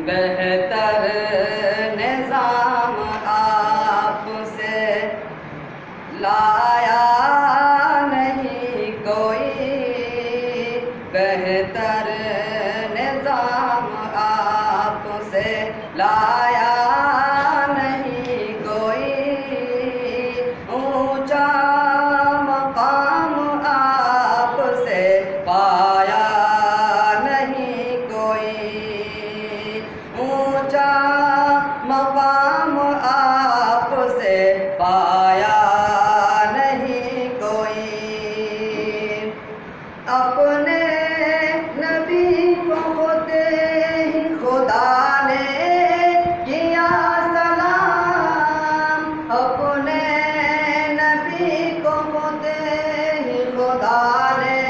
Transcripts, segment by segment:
بہتر نظام آپ سے لایا نہیں کوئی، بہتر نظام آپ سے لایا نہیں کوئی، اونچا مقام آپ سے پایا نہیں کوئی، اونچا مقام آپ سے پایا نہیں کوئی۔ اپنے نبی کو خود ہی خدا نے کیا سلام، اپنے نبی کو خود ہی خدا نے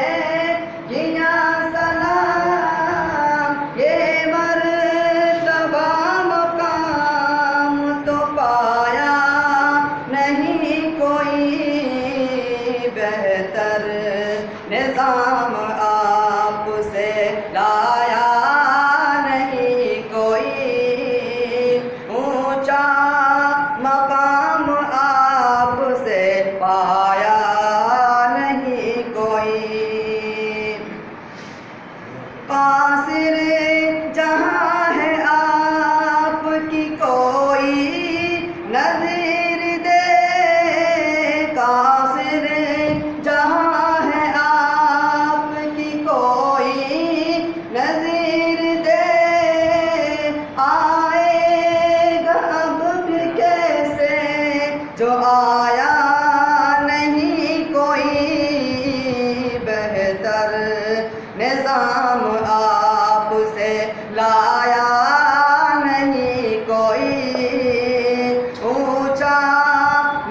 کیا سلام، یہ مرتبہ مقام تو پایا نہیں کوئی، بہتر نظام آپ سے لایا نہیں کوئی، اونچا مقام آپ سے پایا نہیں کوئی۔ قاصر جہاں ہے آپ کی کوئی نظیر دے، قاصر جہاں ہے آپ کی کوئی نظیر دے، آئے گا اب بھی کیسے جو آیا نہیں کوئی، بہتر نظام آپ سے لایا نہیں کوئی، اونچا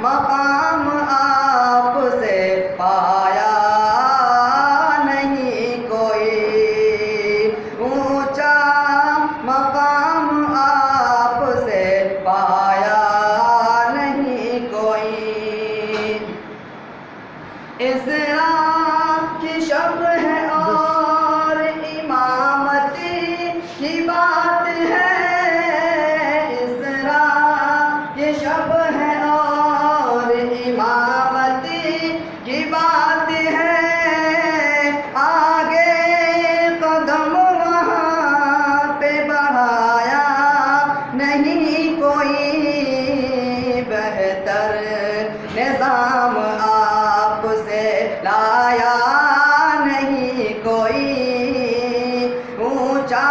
مقام آپ سے پایا نہیں کوئی، اونچا مقام آپ سے پایا نہیں کوئی۔ اسرا کی شب ہے اور امامت کی بات ہے، اسرا کی شب ہے اور امامت کی بات ہے، آگے قدم وہاں پہ بڑھایا نہیں کوئی، بہتر نظام آپ سے لایا نہیں کوئی، اونچا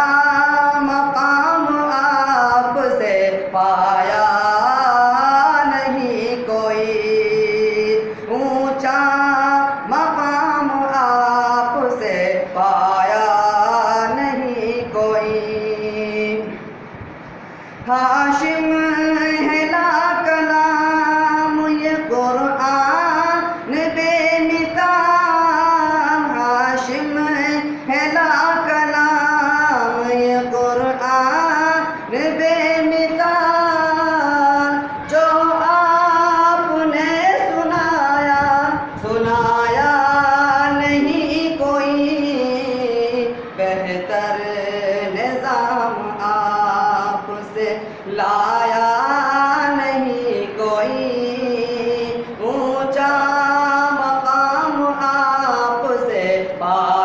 مقام آپ سے پایا نہیں کوئی، اونچا مقام آپ سے پایا نہیں کوئی۔ ہاشم ہے لا کلام یہ قرآن بے مثال، ہاشم ہے لا کلام یہ قرآن بے مثال، جو آپ نے سنایا نہیں کوئی، بہتر نظام آپ سے لایا نہیں کوئی، اونچا مقام آپ سے پایا